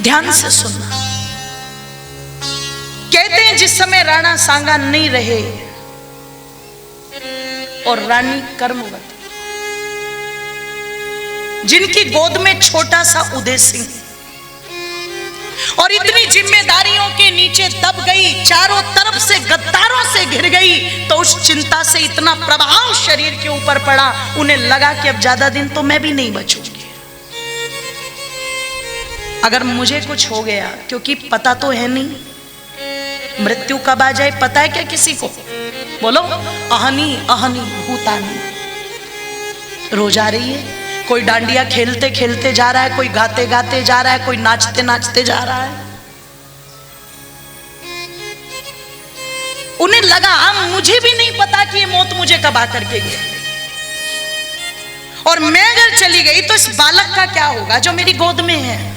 ध्यान से सुनना। कहते हैं जिस समय राणा सांगा नहीं रहे और रानी कर्मवती, जिनकी गोद में छोटा सा उदय सिंह, और इतनी जिम्मेदारियों के नीचे दब गई, चारों तरफ से गद्दारों से घिर गई, तो उस चिंता से इतना प्रभाव शरीर के ऊपर पड़ा, उन्हें लगा कि अब ज्यादा दिन तो मैं भी नहीं बचूंगी। अगर मुझे कुछ हो गया, क्योंकि पता तो है नहीं मृत्यु कब आ जाए, पता है क्या किसी को? बोलो। अहनी अहनी भूतानी। रोज आ रही है, कोई डांडिया खेलते खेलते जा रहा है, कोई गाते गाते जा रहा है, कोई नाचते नाचते जा रहा है। उन्हें लगा मुझे भी नहीं पता कि ये मौत मुझे कब आकर के गई, और मैं अगर चली गई तो इस बालक का क्या होगा जो मेरी गोद में है।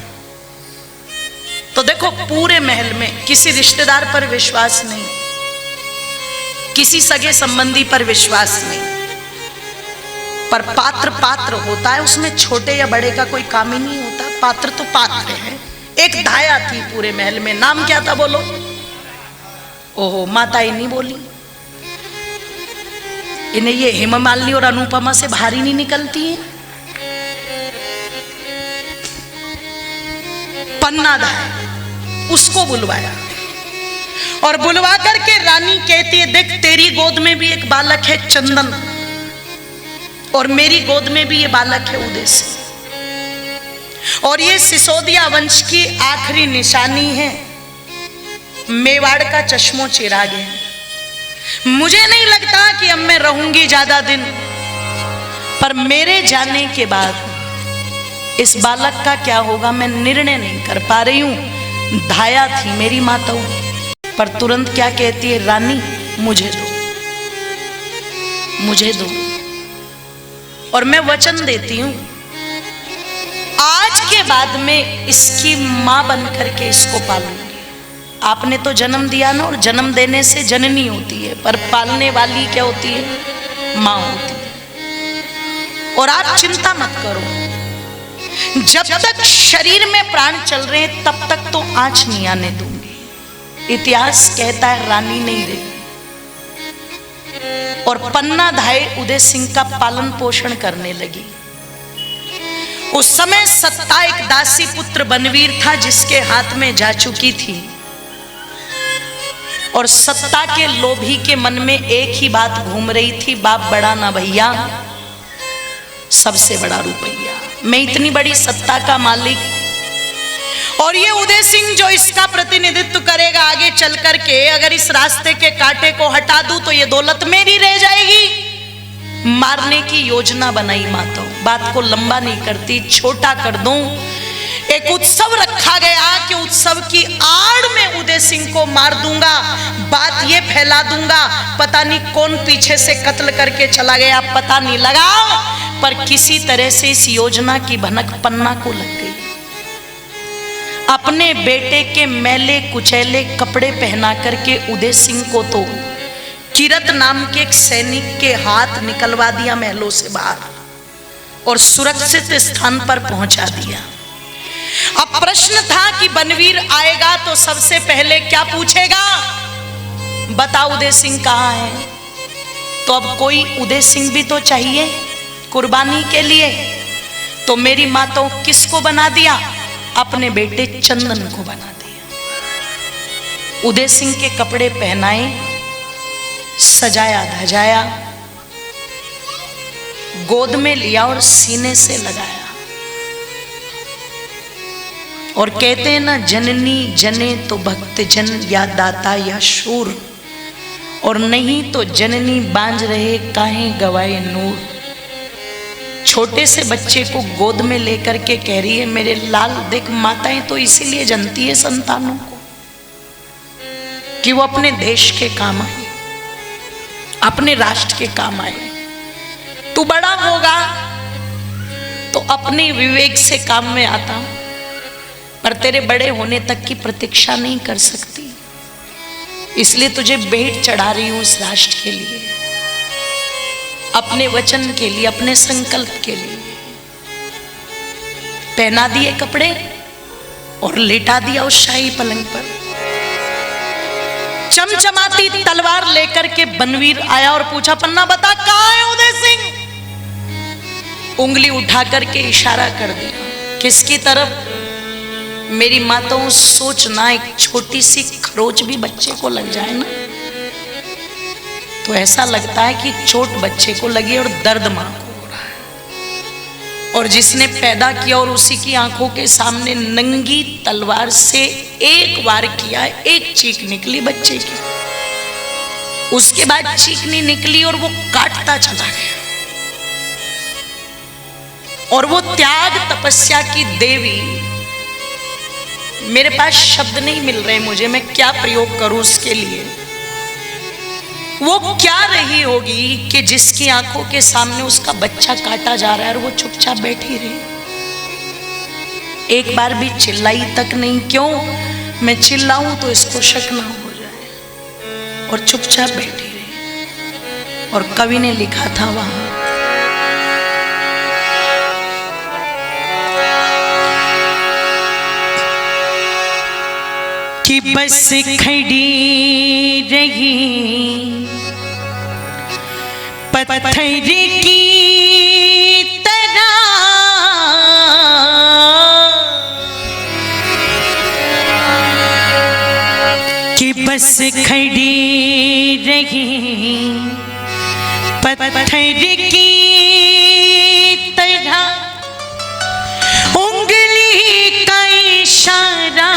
तो देखो, पूरे महल में किसी रिश्तेदार पर विश्वास नहीं, किसी सगे संबंधी पर विश्वास नहीं, पर पात्र पात्र होता है, उसमें छोटे या बड़े का कोई काम ही नहीं होता। पात्र तो पात्र है। एक धाया थी पूरे महल में, नाम क्या था बोलो? ओहो, माता ही नहीं बोली। इन्हें ये हेमा मालिनी और अनुपमा से भारी नहीं निकलती है। पन्ना धाया, उसको बुलवाया, और बुलवा करके रानी कहती है, देख तेरी गोद में भी एक बालक है चंदन, और मेरी गोद में भी ये बालक है उदय सिंह, और ये सिसोदिया वंश की आखिरी निशानी है। मेवाड़ का चश्मो चिराग है। मुझे नहीं लगता कि अब मैं रहूंगी ज्यादा दिन, पर मेरे जाने के बाद इस बालक का क्या होगा मैं निर्णय नहीं कर पा रही हूं। धाया थी मेरी माता, पर तुरंत क्या कहती है, रानी मुझे दो, मुझे दो, और मैं वचन देती हूं आज के बाद में इसकी मां बन करके इसको पालूंगी। आपने तो जन्म दिया ना, और जन्म देने से जननी होती है, पर पालने वाली क्या होती है? मां होती है। और आप चिंता मत करो, जब तक शरीर में प्राण चल रहे हैं तब तक तो आंच नहीं आने दूंगी। इतिहास कहता है रानी नहीं रही, और पन्ना धाये उदय सिंह का पालन पोषण करने लगी। उस समय सत्ता एक दासी पुत्र बनवीर था, जिसके हाथ में जा चुकी थी, और सत्ता के लोभी के मन में एक ही बात घूम रही थी, बाप बड़ा ना भैया, सबसे बड़ा रुपया, मैं इतनी बड़ी सत्ता का मालिक, और ये उदय सिंह जो इसका प्रतिनिधित्व करेगा आगे चल करके, अगर इस रास्ते के कांटे को हटा दूं तो ये दौलत मेरी रह जाएगी। मारने की योजना बनाई माता, बात को लंबा नहीं करती, छोटा कर दूं। एक उत्सव रखा गया कि उत्सव की आड़ में उदय सिंह को मार दूंगा, बात ये फैला दूंगा, पता नहीं कौन पीछे से कत्ल करके चला गया, पता नहीं लगा, पर किसी तरह से इस योजना की भनक पन्ना को लग गई। अपने बेटे के मैले कुचैले कपड़े पहना करके उदय सिंह को तो किरत नाम के एक सैनिक के हाथ निकलवा दिया महलों से बाहर, और सुरक्षित स्थान पर पहुंचा दिया। अब प्रश्न था कि बनवीर आएगा तो सबसे पहले क्या पूछेगा? बता उदय सिंह कहाँ है? तो अब कोई उदय सिंह भी तो चाहिए कुर्बानी के लिए। तो मेरी माता किसको बना दिया? अपने बेटे चंदन को बना दिया। उदय सिंह के कपड़े पहनाए, सजाया धजाया, गोद में लिया और सीने से लगाया। और कहते हैं ना, जननी जने तो भक्त जन या दाता या शूर, और नहीं तो जननी बांझ रहे काहे गवाए नूर। छोटे से बच्चे को गोद में लेकर के कह रही है, मेरे लाल देख, माताएं तो इसीलिए जनती है संतानों को कि वो अपने देश के काम आए, अपने राष्ट्र के काम आए। तू बड़ा होगा तो अपने विवेक से काम में आता, पर तेरे बड़े होने तक की प्रतीक्षा नहीं कर सकती, इसलिए तुझे भेंट चढ़ा रही हूं इस राष्ट्र के लिए, अपने वचन के लिए, अपने संकल्प के लिए। पहना दिए कपड़े, और लेटा दिया उस शाही पलंग पर। चमचमाती तलवार लेकर के बनवीर आया और पूछा, पन्ना बता कहाँ है उदय सिंह? उंगली उठा करके इशारा कर दिया। किसकी तरफ? मेरी माताओं सोचना, एक छोटी सी खरोच भी बच्चे को लग जाए ना तो ऐसा लगता है कि चोट बच्चे को लगी और दर्द मां को हो रहा है। और जिसने पैदा किया और उसी की आंखों के सामने नंगी तलवार से एक वार किया, एक चीख निकली बच्चे की। उसके बाद चीख नहीं निकली और वो काटता चला गया। और वो त्याग तपस्या की देवी, मेरे पास शब्द नहीं मिल रहे मुझे, मैं क्या प्रयोग करूं उसके लिए। वो क्या रही होगी कि जिसकी आंखों के सामने उसका बच्चा काटा जा रहा है और वो चुपचाप बैठी रही। एक बार भी चिल्लाई तक नहीं। क्यों? मैं चिल्लाऊं तो इसको शक ना हो जाए। और चुपचाप बैठी रही। और कवि ने लिखा था वहां, कि बस खड़ी रही पत्थर की तरह, कि बस खड़ी रही पत्थर की तरह, उंगली का इशारा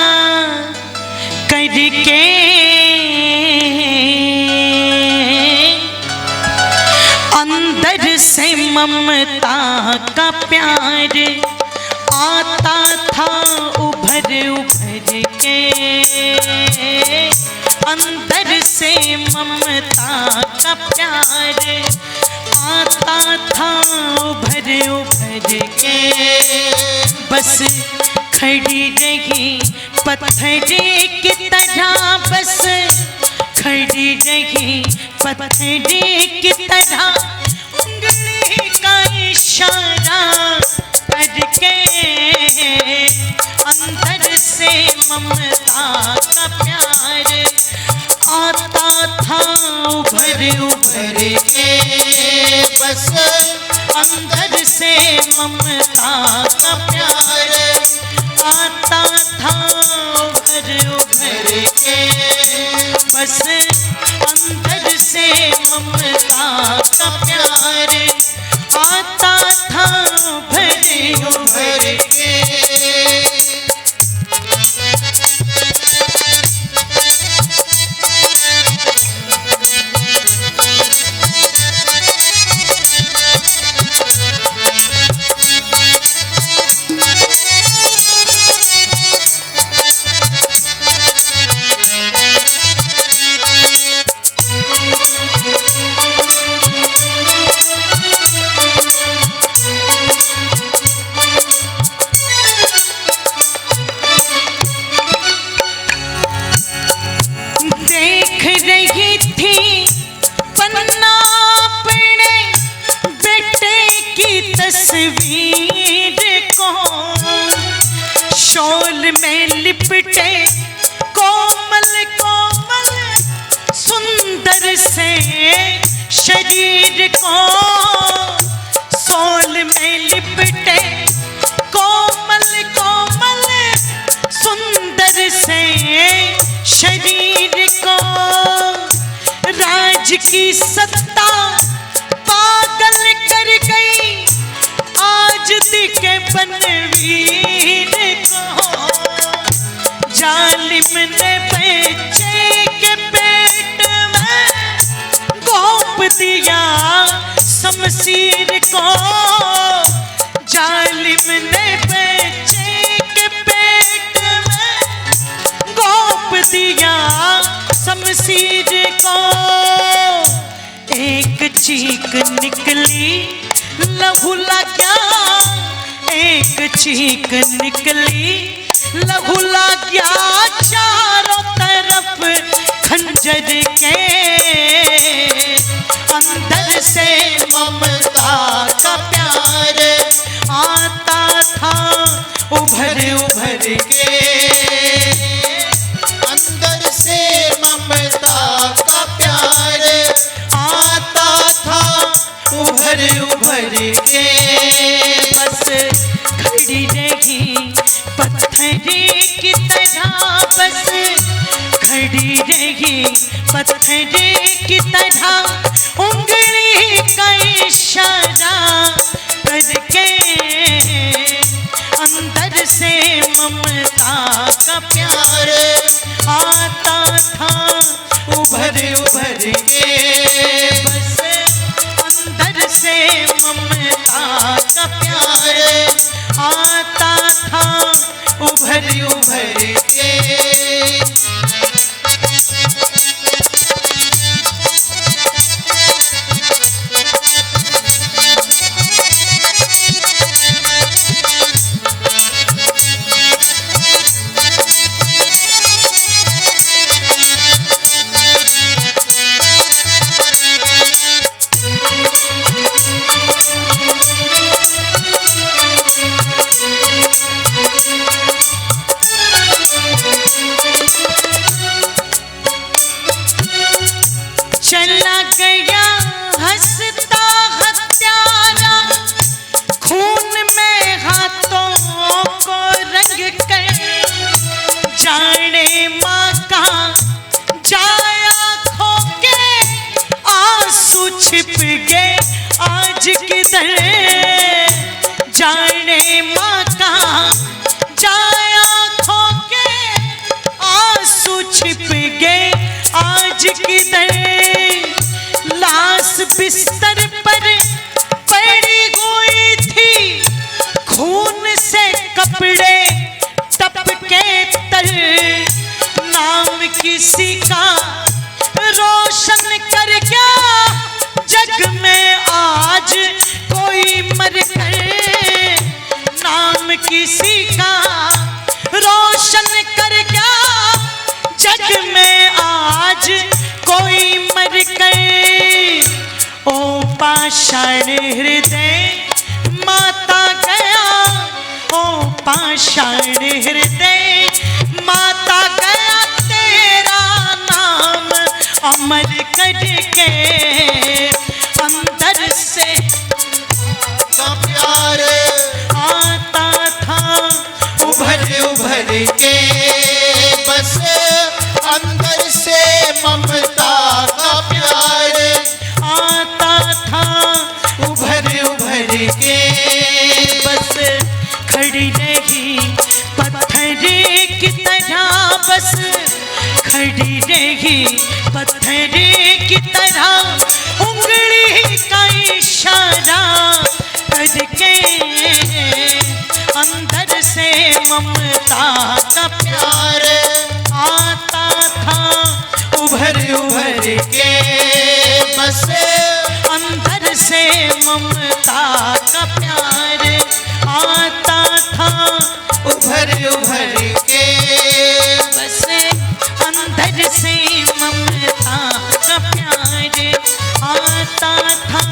करके अंदर से ममता का प्यार आता था उभर उभर के। अंदर से ममता का प्यार आता था उभर उभर के। बस खड़ी रही पत्थर की तरह, बस खड़ी रही पत्थर की तरह, उंगली का इशारा करके अंदर से ममता का प्यार आता था उभर उभर के। बस अंदर से ममता का प्यार आता था उभर उभर के। बस अंदर से ममता का प्यार आता था उभर उभर के। तस्वीर को शॉल में लिपटे कोमल कोमल सुंदर से शरीर को, शॉल में लिपटे कोमल कोमल सुंदर से शरीर को। राज की सत्ता पागल कर गई आज दिखे बनवीर को। जालिम ने बच्चे के पेट में घोंप दिया शमशीर को। जालिम ने बच्चे के पेट में घोंप दिया शमशीर को। एक चीख निकली लहू लगा, एक चीख निकली लहू लगा, चारों तरफ खंजर के। अंदर से ममता का प्यार आता था उभर उभर उभर के, अंदर से ममता का प्यार आता था उभर उभर के। बस खड़ी रही पत्थर की तरह, बस खड़ी रही पत्थर की तरह, उंगली का इशारा करके अंदर से ममता का प्यार आता था उभर उभर के। बस अंदर से ममता का प्यार आता था उभर उभर के। चला गया हंसता हत्यारा, खून में हाथों को रंग कर, जाने माँ का जाया खो के, आंसू छिप गए आज किधर, जाने माँ का जाया खो के, आंसू छिप गए आज किधर। लाश बिस्तर पर पड़ी हुई थी, खून से कपड़े टपके तर, नाम किसी का रोशन कर गया जग में आज कोई मर कर, नाम किसी का रोशन कर गया जग में आज कोई मर कर। ओ पाषाण हृदय माता गया, ओ पाषाण हृदय माता गया, तेरा नाम अमर करके अंदर से का प्यार आता था उभर उभर के। बस अंदर से ममता का प्यार आता था उभर उभर के। बस खड़ी रही पत्थर की तरह, बस खड़ी रही पत्थर की तरह, उंगली का इशारा करके अंदर से ममता का प्यार आता था उभर उभर के। बस अंदर से ममता का प्यार आता था उभर उभर के। बस अंदर से ममता का प्यार आता था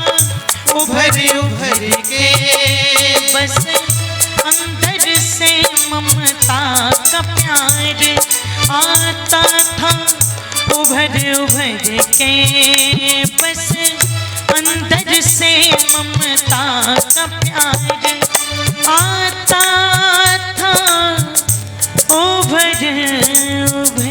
उभर उभर के। बस अंदर से ममता का प्यार आता था उभर उभर के। बस अंदर से ममता का प्यार आता था उभर उभर